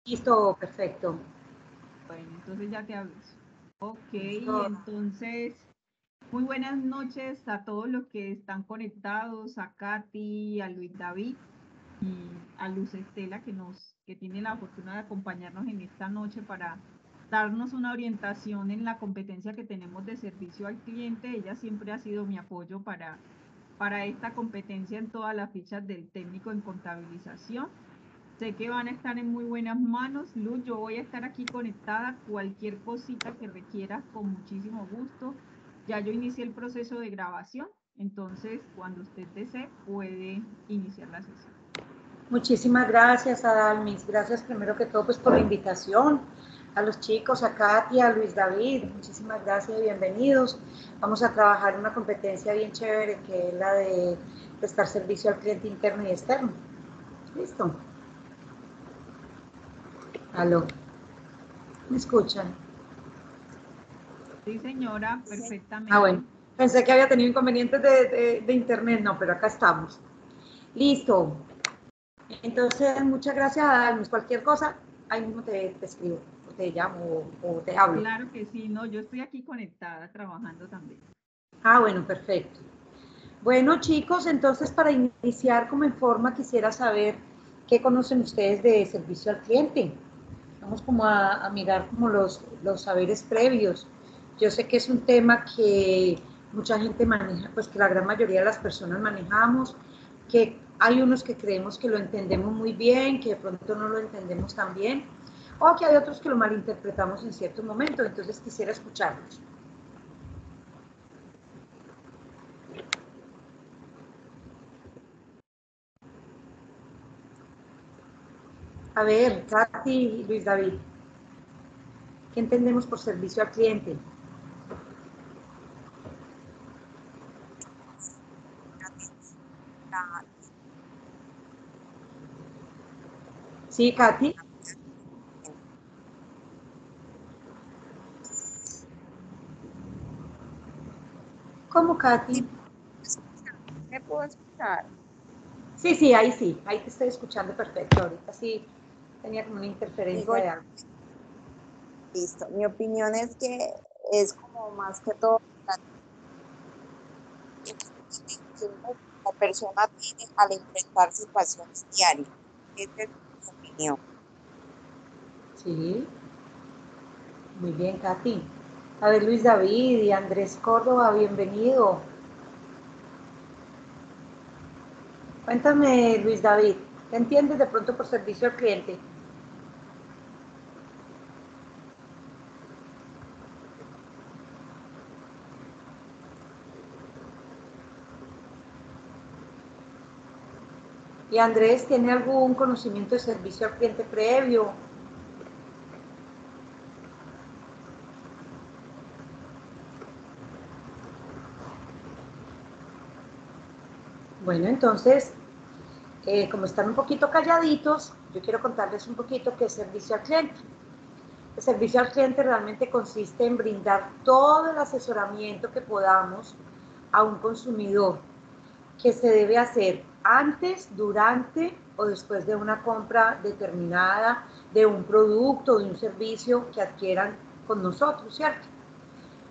Listo, perfecto. Bueno, entonces ya te aviso. Ok, Listo. entonces, muy buenas noches a todos los que están conectados, a Katy, a Luis David y a Luz Estela que tiene la fortuna de acompañarnos en esta noche para darnos una orientación en la competencia que tenemos de servicio al cliente. Ella siempre ha sido mi apoyo para esta competencia en todas las fichas del técnico en contabilización. Sé que van a estar en muy buenas manos. Luz, yo voy a estar aquí conectada. Cualquier cosita que requieras, con muchísimo gusto. Ya yo inicié el proceso de grabación, entonces cuando usted desee puede iniciar la sesión. Muchísimas gracias, Adalmis. Gracias primero que todo pues, por la invitación. A los chicos, a Katy, a Luis David, muchísimas gracias y bienvenidos. Vamos a trabajar una competencia bien chévere que es la de prestar servicio al cliente interno y externo. ¿Listo? ¿Aló? ¿Me escuchan? Sí, señora, perfectamente. Ah, bueno. Pensé que había tenido inconvenientes de internet, no, pero acá estamos. Listo. Entonces, muchas gracias, Adalmis. Cualquier cosa, ahí mismo te escribo, o te llamo o te hablo. Claro que sí, no, yo estoy aquí conectada, trabajando también. Ah, bueno, perfecto. Bueno, chicos, entonces para iniciar como en forma quisiera saber qué conocen ustedes de servicio al cliente. Vamos como a mirar como los saberes previos. Yo sé que es un tema que mucha gente maneja, pues que la gran mayoría de las personas manejamos, que hay unos que creemos que lo entendemos muy bien, que de pronto no lo entendemos tan bien, o que hay otros que lo malinterpretamos en cierto momento. Entonces quisiera escucharlos. A ver, Katy y Luis David, ¿qué entendemos por servicio al cliente? Sí, Katy. ¿Cómo, Katy? ¿Me puedo escuchar? Sí, ahí sí, ahí te estoy escuchando perfecto. Ahorita sí tenía como una interferencia Digo, de algo. listo. Mi opinión es que es como más que todo la persona tiene al enfrentar situaciones diarias. Esa es mi opinión. Sí, muy bien, Katy. A ver, Luis David y Andrés Córdoba, bienvenido. Cuéntame, Luis David, ¿qué entiendes de pronto por servicio al cliente? ¿Y Andrés tiene algún conocimiento de servicio al cliente previo? Bueno, entonces, como están un poquito calladitos, yo quiero contarles un poquito qué es servicio al cliente. El servicio al cliente realmente consiste en brindar todo el asesoramiento que podamos a un consumidor que se debe hacer antes, durante o después de una compra determinada de un producto o de un servicio que adquieran con nosotros, ¿cierto?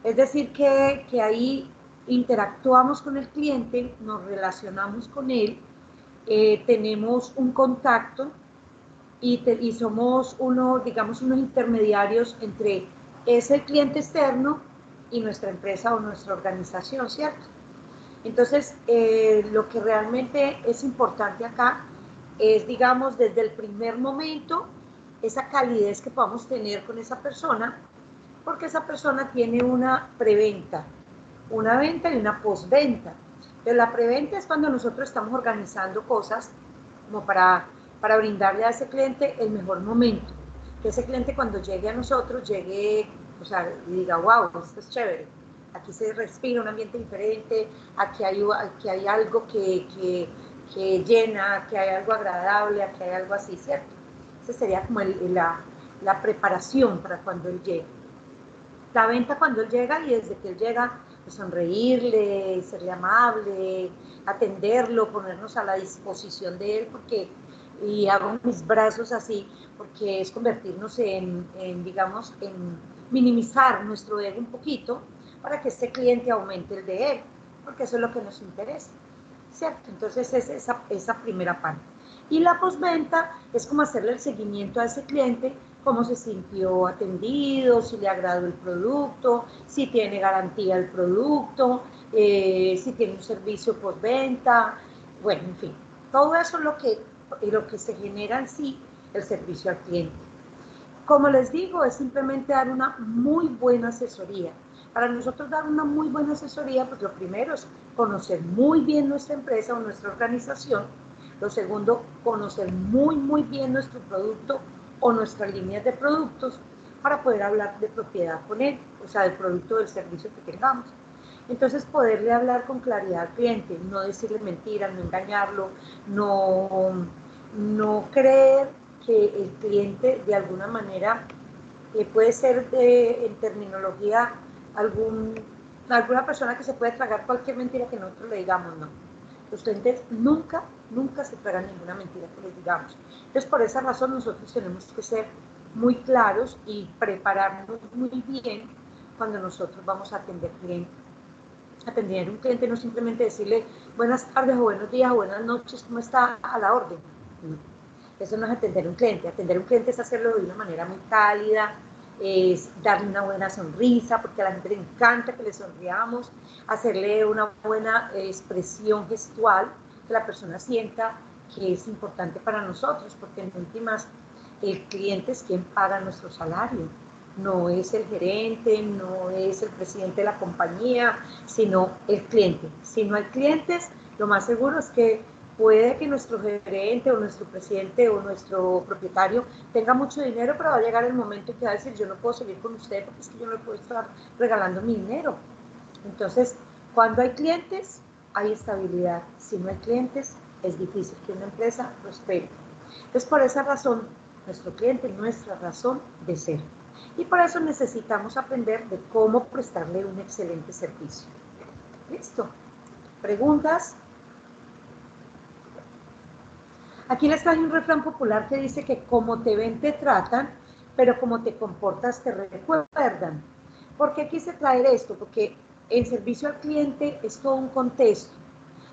Es decir, que ahí interactuamos con el cliente, nos relacionamos con él, tenemos un contacto y somos digamos, unos intermediarios entre ese cliente externo y nuestra empresa o nuestra organización, ¿cierto? Entonces, lo que realmente es importante acá es, digamos, desde el primer momento, esa calidez que podamos tener con esa persona, porque esa persona tiene una preventa, una venta y una postventa. Pero la preventa es cuando nosotros estamos organizando cosas como para brindarle a ese cliente el mejor momento. Que ese cliente cuando llegue a nosotros, llegue, o sea, y diga, wow, esto es chévere. Aquí se respira un ambiente diferente, aquí hay algo que llena, que hay algo agradable, aquí hay algo así, ¿cierto? Esa sería como la preparación para cuando él llegue. La venta cuando él llega y desde que él llega, pues sonreírle, serle amable, atenderlo, ponernos a la disposición de él, porque y hago mis brazos así, porque es convertirnos digamos, en minimizar nuestro ego un poquito para que este cliente aumente el de él, porque eso es lo que nos interesa, ¿cierto? Entonces es esa primera parte. Y la postventa es como hacerle el seguimiento a ese cliente, cómo se sintió atendido, si le agradó el producto, si tiene garantía el producto, si tiene un servicio postventa, bueno, en fin, todo eso es lo que se genera en sí el servicio al cliente. Como les digo, es simplemente dar una muy buena asesoría. Para nosotros dar una muy buena asesoría, pues lo primero es conocer muy bien nuestra empresa o nuestra organización. Lo segundo, conocer muy bien nuestro producto o nuestras líneas de productos para poder hablar de propiedad con él, o sea, del producto o del servicio que tengamos. Entonces, poderle hablar con claridad al cliente, no decirle mentiras, no engañarlo, no creer que el cliente de alguna manera puede ser en terminología alguna persona que se puede tragar cualquier mentira que nosotros le digamos, no. Los clientes nunca se tragan ninguna mentira que les digamos. Entonces, por esa razón nosotros tenemos que ser muy claros y prepararnos muy bien cuando nosotros vamos a atender clientes. Atender a un cliente no simplemente decirle buenas tardes o buenos días o buenas noches, ¿cómo está? A la orden. No. Eso no es atender a un cliente. Atender a un cliente es hacerlo de una manera muy cálida, es darle una buena sonrisa, porque a la gente le encanta que le sonriamos, hacerle una buena expresión gestual, que la persona sienta que es importante para nosotros, porque en últimas el cliente es quien paga nuestro salario. No es el gerente, no es el presidente de la compañía, sino el cliente. Si no hay clientes, lo más seguro es que puede que nuestro gerente o nuestro presidente o nuestro propietario tenga mucho dinero, pero va a llegar el momento que va a decir, yo no puedo seguir con usted porque es que yo no le puedo estar regalando mi dinero. Entonces, cuando hay clientes, hay estabilidad. Si no hay clientes, es difícil que una empresa prospere. Entonces, por esa razón, nuestro cliente es nuestra razón de ser. Y por eso necesitamos aprender de cómo prestarle un excelente servicio. ¿Listo? ¿Preguntas? Aquí les traje un refrán popular que dice que como te ven te tratan, pero como te comportas te recuerdan. ¿Por qué quise traer esto? Porque el servicio al cliente es todo un contexto.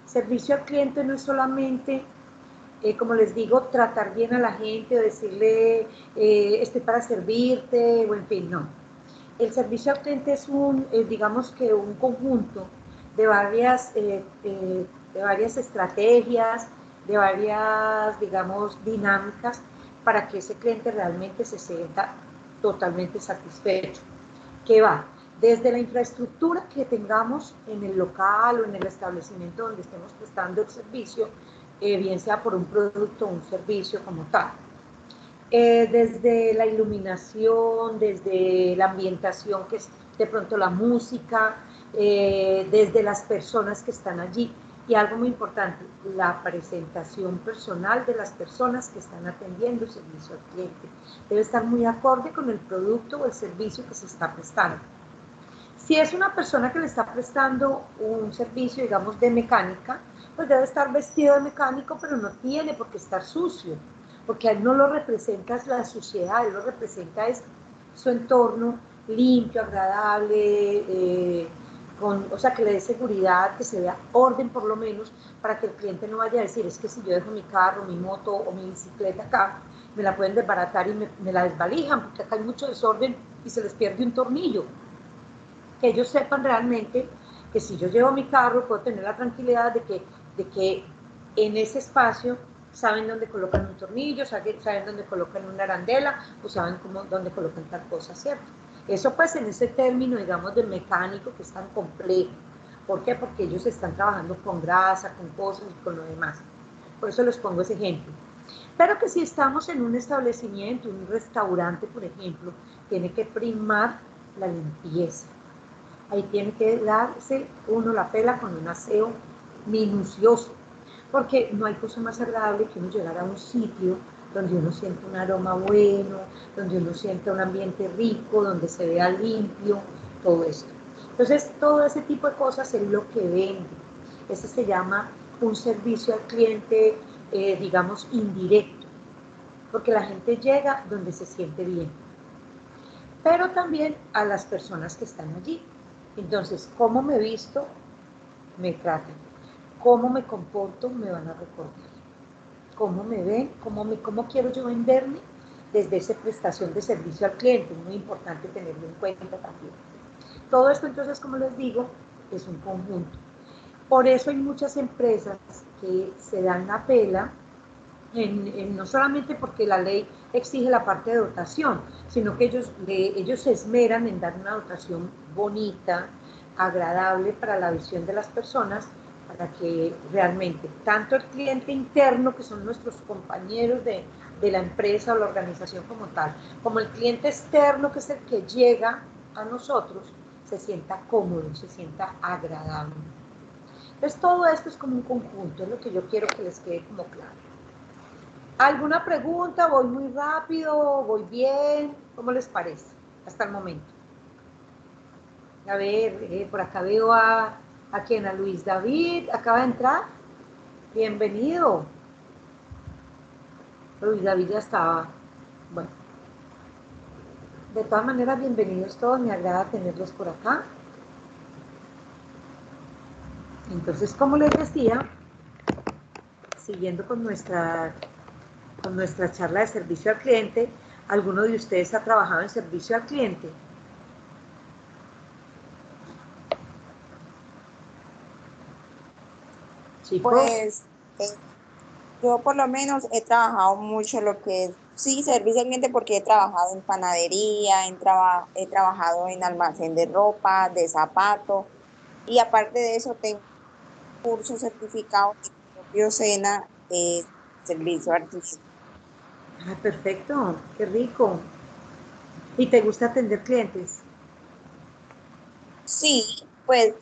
Servicio al cliente no es solamente, como les digo, tratar bien a la gente o decirle estoy para servirte o en fin, no. El servicio al cliente es digamos que un conjunto de varias estrategias, de varias, digamos, dinámicas para que ese cliente realmente se sienta totalmente satisfecho. ¿Qué va? Desde la infraestructura que tengamos en el local o en el establecimiento donde estemos prestando el servicio, bien sea por un producto o un servicio como tal. Desde la iluminación, desde la ambientación, que es de pronto la música, desde las personas que están allí. Y algo muy importante, la presentación personal de las personas que están atendiendo el servicio al cliente. Debe estar muy acorde con el producto o el servicio que se está prestando. Si es una persona que le está prestando un servicio, digamos, de mecánica, pues debe estar vestido de mecánico, pero no tiene por qué estar sucio, porque a él no lo representa la suciedad, él lo representa es su entorno limpio, agradable, o sea, que le dé seguridad, que se vea orden por lo menos, para que el cliente no vaya a decir, es que si yo dejo mi carro, mi moto o mi bicicleta acá, me la pueden desbaratar y me la desvalijan, porque acá hay mucho desorden y se les pierde un tornillo. Que ellos sepan realmente que si yo llevo mi carro, puedo tener la tranquilidad de que en ese espacio saben dónde colocan un tornillo, saben dónde colocan una arandela, o saben dónde colocan tal cosa, ¿cierto? Eso pues en ese término, digamos, de mecánico que es tan complejo. ¿Por qué? Porque ellos están trabajando con grasa, con cosas y con lo demás. Por eso les pongo ese ejemplo. Pero que si estamos en un establecimiento, un restaurante, por ejemplo, tiene que primar la limpieza. Ahí tiene que darse uno la pela con un aseo minucioso, porque no hay cosa más agradable que uno llegar a un sitio donde uno siente un aroma bueno, donde uno siente un ambiente rico, donde se vea limpio, todo esto. Entonces, todo ese tipo de cosas es lo que vende. Ese se llama un servicio al cliente digamos, indirecto, porque la gente llega donde se siente bien, pero también a las personas que están allí. Entonces, cómo me visto, me tratan. Cómo me comporto, me van a recordar. Cómo me ven, cómo quiero yo venderme desde esa prestación de servicio al cliente. Muy importante tenerlo en cuenta también. Todo esto, entonces, como les digo, es un conjunto. Por eso hay muchas empresas que se dan la pela, no solamente porque la ley exige la parte de dotación, sino que ellos se esmeran en dar una dotación bonita, agradable para la visión de las personas, para que realmente tanto el cliente interno, que son nuestros compañeros de la empresa o la organización como tal, como el cliente externo, que es el que llega a nosotros, se sienta cómodo, se sienta agradable. Entonces todo esto es como un conjunto, es lo que yo quiero que les quede como claro. ¿Alguna pregunta? ¿Voy muy rápido? ¿Voy bien? ¿Cómo les parece hasta el momento? A ver, por acá veo a quien, a Luis David, acaba de entrar. Bienvenido. Luis David ya estaba. Bueno, de todas maneras, bienvenidos todos, me agrada tenerlos por acá. Entonces, como les decía, siguiendo con nuestra charla de servicio al cliente, ¿alguno de ustedes ha trabajado en servicio al cliente? Chicos. Pues yo por lo menos he trabajado mucho lo que es, sí, servicio al cliente porque he trabajado en panadería, he trabajado en almacén de ropa, de zapatos, y aparte de eso tengo curso certificado de propio SENA de servicio al cliente. Ah, perfecto, qué rico. ¿Y te gusta atender clientes? Sí, pues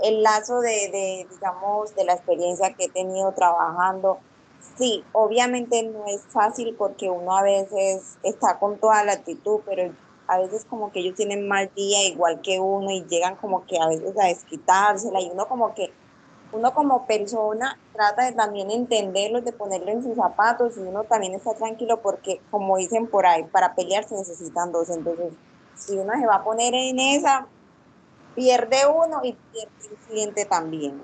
el lazo digamos, de la experiencia que he tenido trabajando, sí, obviamente no es fácil porque uno a veces está con toda la actitud, pero a veces como que ellos tienen mal día igual que uno y llegan como que a veces a desquitársela y uno como que, uno como persona trata de también entenderlos, de ponerlo en sus zapatos y uno también está tranquilo porque como dicen por ahí, para pelear se necesitan dos, entonces si uno se va a poner en esa pierde uno y pierde el cliente también.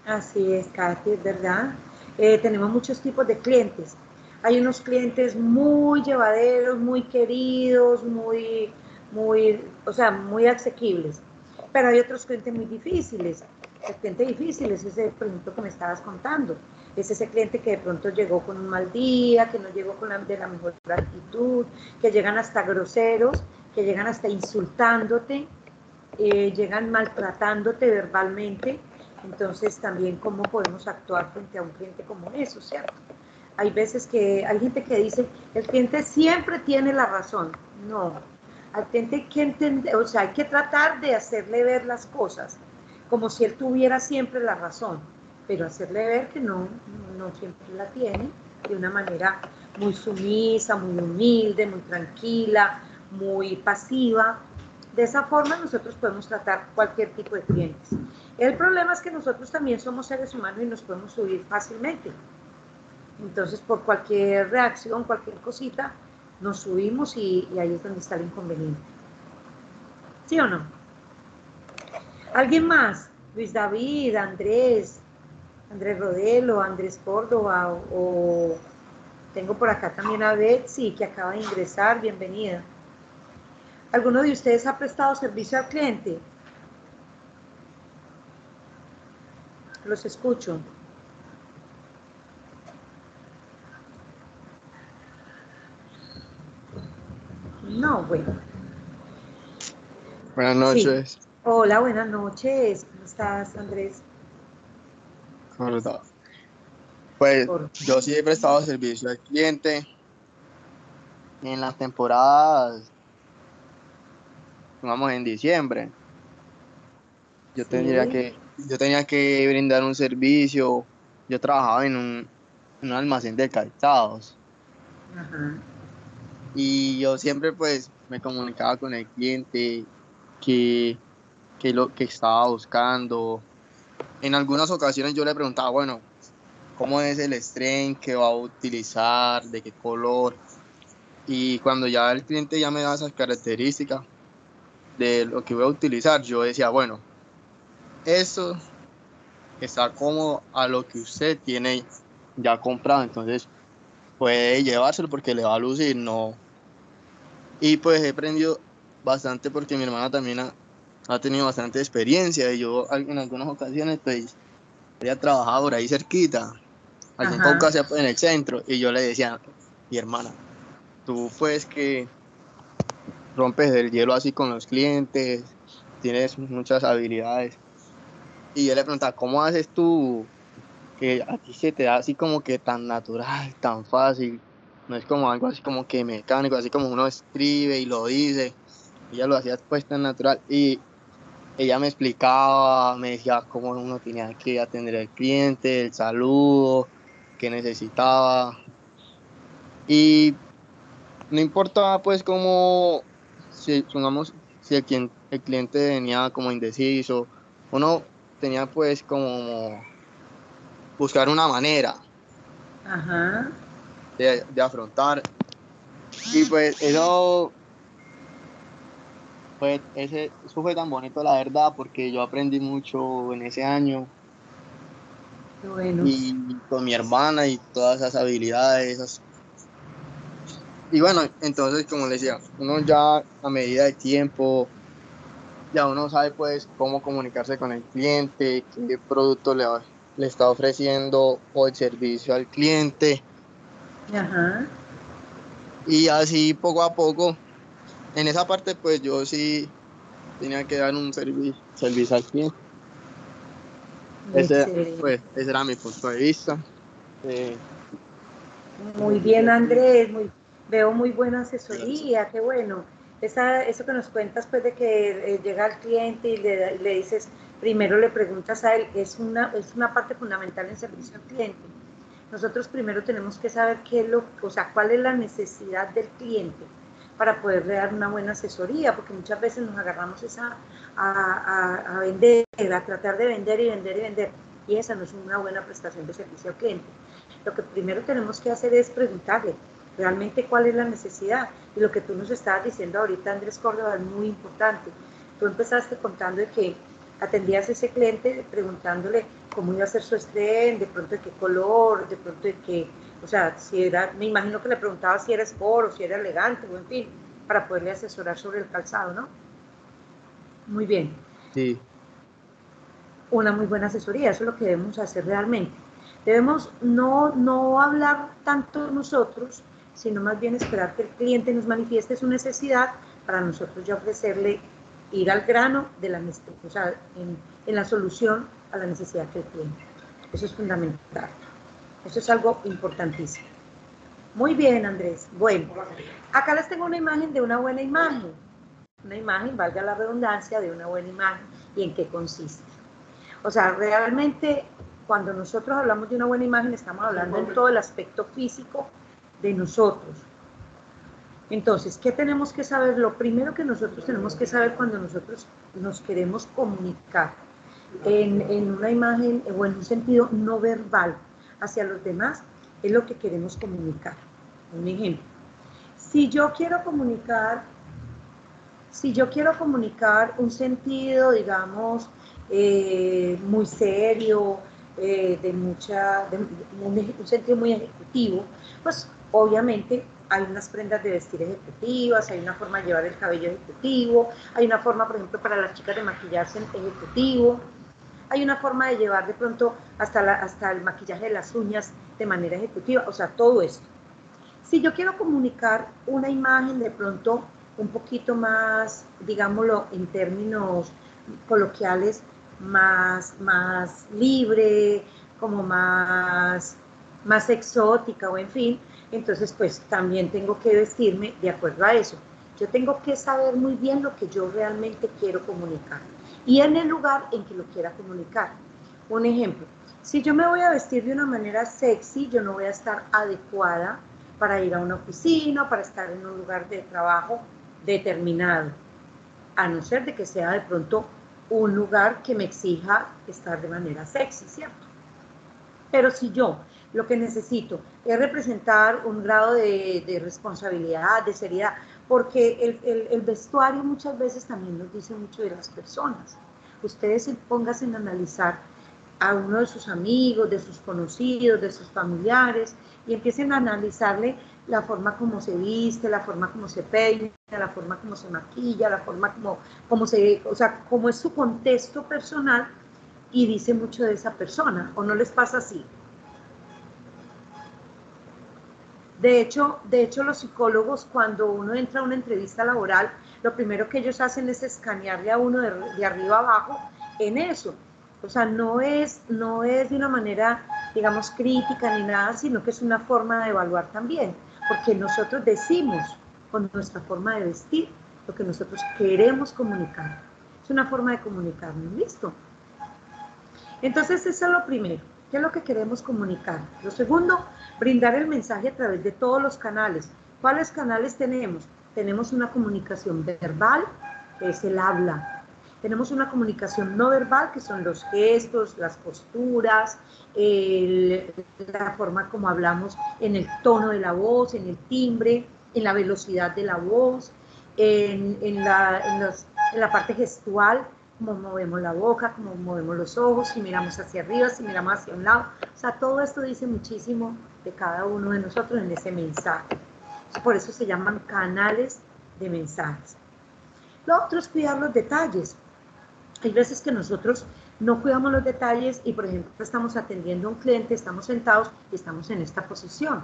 Así es, Katy, es verdad. Tenemos muchos tipos de clientes. Hay unos clientes muy llevaderos, muy queridos, o sea, muy asequibles. Pero hay otros clientes muy difíciles. El cliente difícil es ese, por ejemplo, que me estabas contando. Es ese cliente que de pronto llegó con un mal día, que no llegó de la mejor actitud, que llegan hasta groseros, que llegan hasta insultándote, llegan maltratándote verbalmente. Entonces también cómo podemos actuar frente a un cliente como eso, ¿cierto? Hay veces que hay gente que dice, el cliente siempre tiene la razón. No, al cliente hay que entender, o sea, hay que tratar de hacerle ver las cosas como si él tuviera siempre la razón, pero hacerle ver que no siempre la tiene, de una manera muy sumisa, muy humilde, muy tranquila, muy pasiva. De esa forma nosotros podemos tratar cualquier tipo de clientes. El problema es que nosotros también somos seres humanos y nos podemos subir fácilmente. Entonces, por cualquier reacción, cualquier cosita, nos subimos y ahí es donde está el inconveniente. ¿Sí o no? ¿Alguien más? Luis David, Andrés Rodelo, Andrés Córdoba, o tengo por acá también a Betsy, que acaba de ingresar, bienvenida. ¿Alguno de ustedes ha prestado servicio al cliente? Los escucho. No, bueno. Buenas noches. Sí. Hola, buenas noches. ¿Cómo estás, Andrés? Correcto. Pues yo sí he prestado servicio al cliente en las temporadas, vamos, en diciembre. Yo tenía que brindar un servicio. Yo trabajaba en un almacén de calzados. Ajá. Y yo siempre pues me comunicaba con el cliente que, que lo que estaba buscando. En algunas ocasiones yo le preguntaba, bueno, cómo es el strain que va a utilizar, de qué color. Y cuando ya el cliente ya me da esas características de lo que voy a utilizar, yo decía, bueno, eso está cómodo a lo que usted tiene ya comprado, entonces puede llevárselo porque le va a lucir, no. Y pues he aprendido bastante porque mi hermana también ha tenido bastante experiencia y yo en algunas ocasiones pues ella trabajaba por ahí cerquita, allí en Ajá. Caucasia, pues, en el centro, y yo le decía, mi hermana, tú pues que rompes el hielo así con los clientes, tienes muchas habilidades. Y yo le preguntaba, ¿cómo haces tú que a ti se te da así como que tan natural, tan fácil? No es como algo así como que mecánico, así como uno escribe y lo dice. Ella lo hacía pues tan natural y ella me explicaba, me decía cómo uno tenía que atender al cliente, el saludo, qué necesitaba. Y no importaba pues cómo, si, supongamos, si el cliente venía como indeciso, uno tenía pues como buscar una manera Ajá. de afrontar. Y pues eso eso fue tan bonito, la verdad, porque yo aprendí mucho en ese año Qué bueno. y con mi hermana y todas esas habilidades. Y bueno, entonces, como les decía, uno ya a medida de tiempo, ya uno sabe pues cómo comunicarse con el cliente, qué producto le está ofreciendo o el servicio al cliente. Ajá. Y así poco a poco, en esa parte pues yo sí tenía que dar un servicio al cliente. Excelente. Ese era mi punto de vista. Muy bien, Andrés. Veo muy buena asesoría. Qué bueno. Eso que nos cuentas, pues, de que llega el cliente y le dices, primero le preguntas a él, es una parte fundamental en servicio al cliente. Nosotros primero tenemos que saber cuál es la necesidad del cliente para poderle dar una buena asesoría, porque muchas veces nos agarramos a vender, a tratar de vender y vender y vender, y esa no es una buena prestación de servicio al cliente. Lo que primero tenemos que hacer es preguntarle realmente cuál es la necesidad, y lo que tú nos estabas diciendo ahorita, Andrés Córdoba, es muy importante. Tú empezaste contando de que atendías a ese cliente preguntándole cómo iba a ser su estreno, de pronto de qué color, de pronto de qué, o sea, si era, me imagino que le preguntaba si era sport o si era elegante, o en fin, para poderle asesorar sobre el calzado, ¿no? Muy bien. Sí, Una muy buena asesoría, eso es lo que debemos hacer realmente. Debemos no hablar tanto nosotros, sino más bien esperar que el cliente nos manifieste su necesidad para nosotros ya ofrecerle, ir al grano de la necesidad, o sea, en la solución a la necesidad del cliente. Eso es fundamental. Eso es algo importantísimo. Muy bien, Andrés. Bueno, acá les tengo una imagen de una buena imagen. Una imagen, valga la redundancia, de una buena imagen y en qué consiste. O sea, realmente cuando nosotros hablamos de una buena imagen estamos hablando en todo el aspecto físico de nosotros. Entonces, ¿qué tenemos que saber? Lo primero que nosotros tenemos que saber cuando nosotros nos queremos comunicar en una imagen o en un sentido no verbal hacia los demás, es lo que queremos comunicar. Un ejemplo, si yo quiero comunicar un sentido, digamos, muy serio, un sentido muy ejecutivo, pues obviamente hay unas prendas de vestir ejecutivas, hay una forma de llevar el cabello ejecutivo, hay una forma, por ejemplo, para las chicas de maquillarse ejecutivo, hay una forma de llevar de pronto hasta el maquillaje de las uñas de manera ejecutiva, o sea, todo esto. Si yo quiero comunicar una imagen de pronto un poquito más, digámoslo en términos coloquiales, más libre, como más exótica o en fin, entonces pues también tengo que vestirme de acuerdo a eso. Yo tengo que saber muy bien lo que yo realmente quiero comunicar y en el lugar en que lo quiera comunicar. Un ejemplo, si yo me voy a vestir de una manera sexy, yo no voy a estar adecuada para ir a una oficina, para estar en un lugar de trabajo determinado, a no ser de que sea de pronto un lugar que me exija estar de manera sexy, ¿cierto? Pero si yo Lo que necesito es representar un grado de responsabilidad, de seriedad, porque el vestuario muchas veces también nos dice mucho de las personas. Ustedes pónganse en analizar a uno de sus amigos, de sus conocidos, de sus familiares, y empiecen a analizarle la forma como se viste, la forma como se peina, la forma como se maquilla, la forma como se, o sea, cómo es su contexto personal, y dice mucho de esa persona, ¿o no les pasa así? De hecho, los psicólogos, cuando uno entra a una entrevista laboral, lo primero que ellos hacen es escanearle a uno de arriba abajo en eso. O sea, no es de una manera, digamos, crítica ni nada, sino que es una forma de evaluar también, porque nosotros decimos con nuestra forma de vestir lo que nosotros queremos comunicar. Es una forma de comunicarnos, ¿listo? Entonces, eso es lo primero. ¿Qué es lo que queremos comunicar? Lo segundo, brindar el mensaje a través de todos los canales. ¿Cuáles canales tenemos? Tenemos una comunicación verbal, que es el habla. Tenemos una comunicación no verbal, que son los gestos, las posturas, la forma como hablamos en el tono de la voz, en el timbre, en la velocidad de la voz, en la parte gestual, cómo movemos la boca, cómo movemos los ojos, si miramos hacia arriba, si miramos hacia un lado. O sea, todo esto dice muchísimo de cada uno de nosotros en ese mensaje. Por eso se llaman canales de mensajes. Lo otro es cuidar los detalles. Hay veces que nosotros no cuidamos los detalles y, por ejemplo, estamos atendiendo a un cliente, estamos sentados y estamos en esta posición.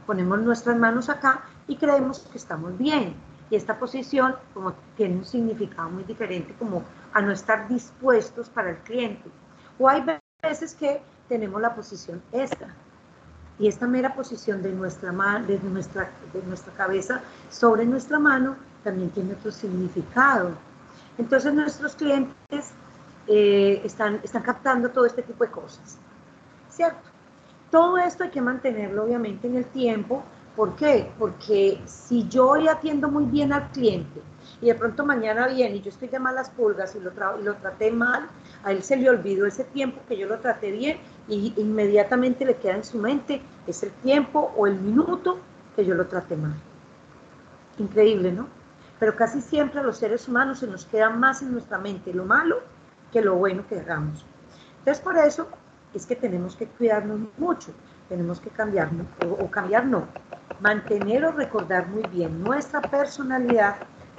Ponemos nuestras manos acá y creemos que estamos bien. Y esta posición como tiene un significado muy diferente, como a no estar dispuestos para el cliente. O hay veces que tenemos la posición esta. Y esta mera posición de nuestra cabeza sobre nuestra mano también tiene otro significado. Entonces nuestros clientes están captando todo este tipo de cosas, ¿cierto? Todo esto hay que mantenerlo obviamente en el tiempo. ¿Por qué? Porque si yo hoy atiendo muy bien al cliente y de pronto mañana viene y yo estoy de malas pulgas y lo traté mal, a él se le olvidó ese tiempo que yo lo traté bien y inmediatamente le queda en su mente es el tiempo o el minuto que yo lo traté mal. Increíble, ¿no? Pero casi siempre a los seres humanos se nos queda más en nuestra mente lo malo que lo bueno que hagamos. Entonces, por eso es que tenemos que cuidarnos mucho, tenemos que cambiarnos, mantener o recordar muy bien nuestra personalidad,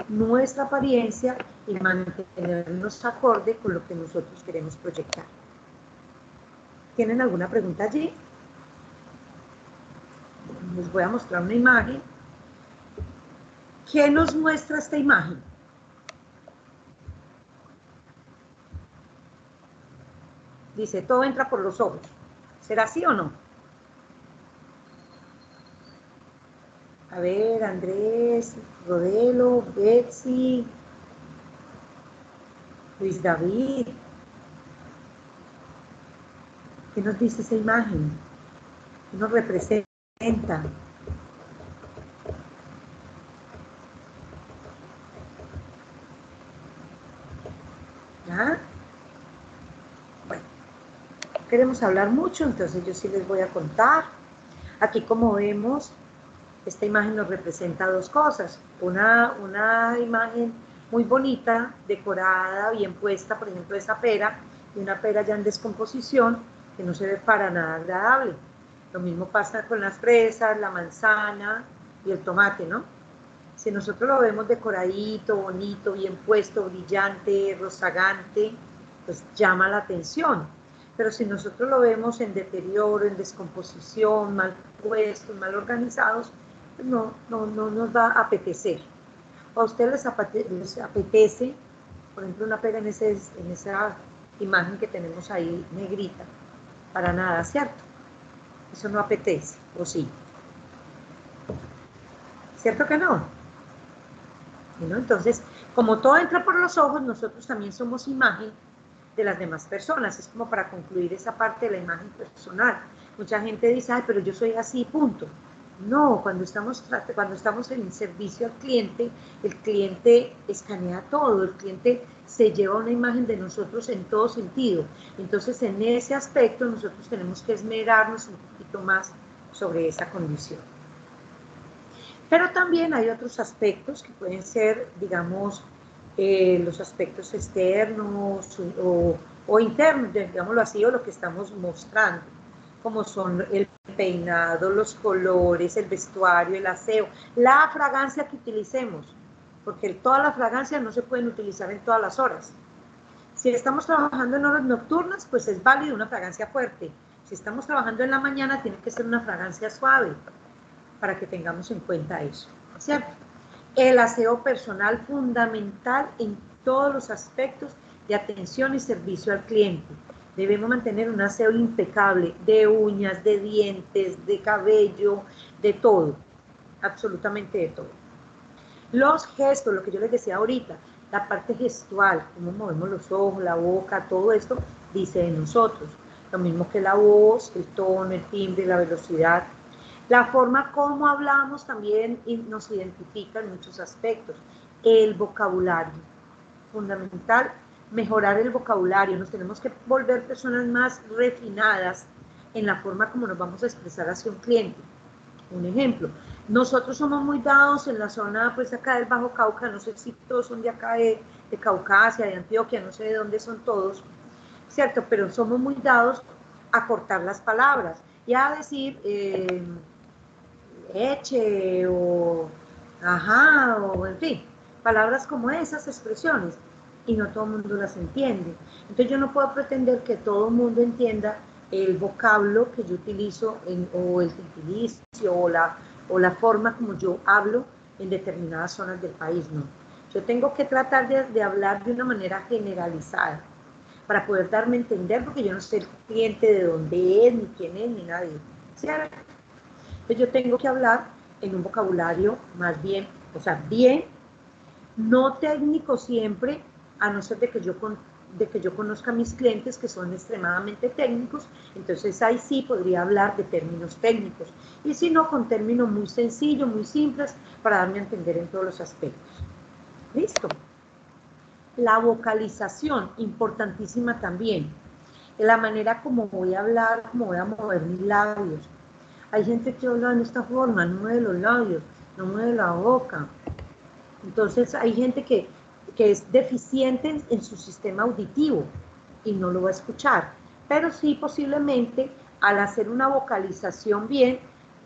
nuestra apariencia y mantenernos acorde con lo que nosotros queremos proyectar. ¿Tienen alguna pregunta allí? Les voy a mostrar una imagen. ¿Qué nos muestra esta imagen? Dice, todo entra por los ojos. ¿Será así o no? A ver, Andrés, Rodelo, Betsy, Luis David. ¿Qué nos dice esa imagen? ¿Qué nos representa? ¿Ah? Bueno, queremos hablar mucho, entonces yo sí les voy a contar. Aquí, como vemos, esta imagen nos representa dos cosas. Una imagen muy bonita, decorada, bien puesta, por ejemplo, esa pera, y una pera ya en descomposición, que no se ve para nada agradable. Lo mismo pasa con las fresas, la manzana y el tomate, ¿no? Si nosotros lo vemos decoradito, bonito, bien puesto, brillante, rozagante, pues llama la atención. Pero si nosotros lo vemos en deterioro, en descomposición, mal puestos, mal organizados, pues no nos va a apetecer. ¿A ustedes les apetece, por ejemplo, una pera en esa imagen que tenemos ahí negrita? Para nada, ¿cierto? Eso no apetece, ¿o sí? ¿Cierto que no? ¿No? Entonces, como todo entra por los ojos, nosotros también somos imagen de las demás personas. Es como para concluir esa parte de la imagen personal. Mucha gente dice, ay, pero yo soy así, punto. No, cuando estamos en servicio al cliente, el cliente escanea todo, el cliente se lleva una imagen de nosotros en todo sentido. Entonces, en ese aspecto, nosotros tenemos que esmerarnos un poquito poquito más sobre esa condición. Pero también hay otros aspectos que pueden ser, digamos, los aspectos externos o internos, digámoslo así, o lo que estamos mostrando, como son el peinado, los colores, el vestuario, el aseo, la fragancia que utilicemos, porque todas las fragancias no se pueden utilizar en todas las horas. Si estamos trabajando en horas nocturnas, pues es válido una fragancia fuerte. Si estamos trabajando en la mañana, tiene que ser una fragancia suave, para que tengamos en cuenta eso, ¿cierto? El aseo personal fundamental en todos los aspectos de atención y servicio al cliente. Debemos mantener un aseo impecable de uñas, de dientes, de cabello, de todo, absolutamente de todo. Los gestos, lo que yo les decía ahorita, la parte gestual, cómo movemos los ojos, la boca, todo esto dice de nosotros. Lo mismo que la voz, el tono, el timbre, la velocidad. La forma como hablamos también nos identifica en muchos aspectos. El vocabulario, fundamental, mejorar el vocabulario. Nos tenemos que volver personas más refinadas en la forma como nos vamos a expresar hacia un cliente. Un ejemplo, nosotros somos muy dados en la zona, pues acá del Bajo Cauca, no sé si todos son de acá de Caucasia, de Antioquia, no sé de dónde son todos, ¿cierto? Pero somos muy dados a cortar las palabras y a decir... eche o ajá o en fin, palabras como esas, expresiones, y no todo el mundo las entiende. Entonces yo no puedo pretender que todo el mundo entienda el vocablo que yo utilizo o el gentilicio o la forma como yo hablo en determinadas zonas del país, no. Yo tengo que tratar de hablar de una manera generalizada para poder darme a entender, porque yo no sé el cliente de dónde es, ni quién es, ni nadie, ¿cierto? Entonces yo tengo que hablar en un vocabulario más bien, o sea, bien, no técnico siempre, a no ser de que yo conozca a mis clientes que son extremadamente técnicos, entonces ahí sí podría hablar de términos técnicos, y si no, con términos muy sencillos, muy simples, para darme a entender en todos los aspectos. ¿Listo? La vocalización, importantísima también, la manera como voy a hablar, como voy a mover mis labios. Hay gente que habla de esta forma, no mueve los labios, no mueve la boca. Entonces hay gente que es deficiente en su sistema auditivo y no lo va a escuchar. Pero sí, posiblemente, al hacer una vocalización bien,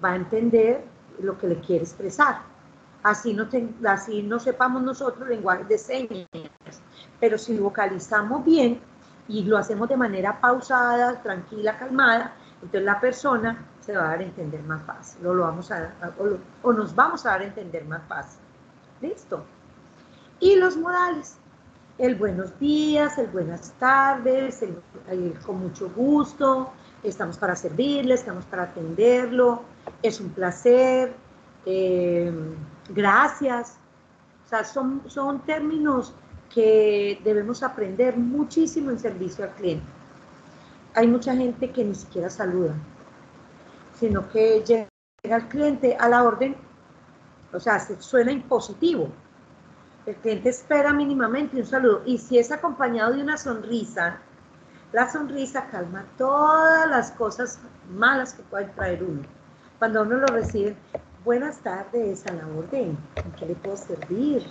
va a entender lo que le quiere expresar. Así no sepamos nosotros lenguaje de señas. Pero si vocalizamos bien y lo hacemos de manera pausada, tranquila, calmada, entonces la persona se va a dar a entender más fácil, o nos vamos a dar a entender más fácil. ¿Listo? Y los modales, el buenos días, el buenas tardes, el con mucho gusto, estamos para servirle, estamos para atenderlo, es un placer, gracias. O sea, son términos que debemos aprender muchísimo en servicio al cliente. Hay mucha gente que ni siquiera saluda, sino que llega el cliente a la orden, o sea, suena impositivo. El cliente espera mínimamente un saludo, y si es acompañado de una sonrisa, la sonrisa calma todas las cosas malas que puede traer uno. Cuando uno lo recibe, buenas tardes, a la orden, ¿en qué le puedo servir?